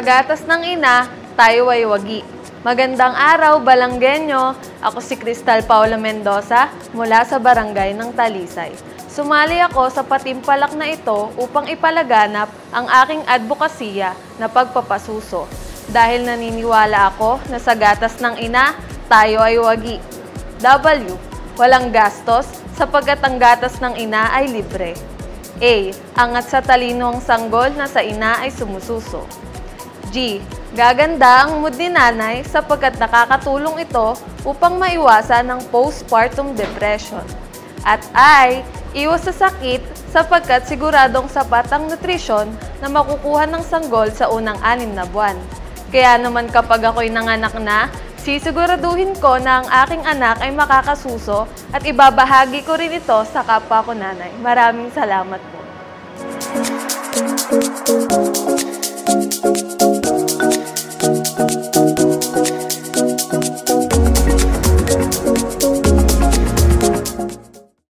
Sa gatas ng ina, tayo ay wagi. Magandang araw, Balanggenyo! Ako si Cristal Paula Mendoza mula sa Barangay ng Talisay. Sumali ako sa patimpalak na ito upang ipalaganap ang aking advokasya na pagpapasuso. Dahil naniniwala ako na sa gatas ng ina, tayo ay wagi. W. Walang gastos sapagkat ang gatas ng ina ay libre. A. Angat sa talino ang sanggol na sa ina ay sumususo. G. Gaganda ang mood ni nanay sapagkat nakakatulong ito upang maiwasan ang postpartum depression. At I. Iwas sa sakit sapagkat siguradong sapat ang nutrisyon na makukuha ng sanggol sa unang 6 na buwan. Kaya naman kapag ako'y nanganak na, sisiguraduhin ko na ang aking anak ay makakasuso at ibabahagi ko rin ito sa kapwa ko nanay. Maraming salamat po.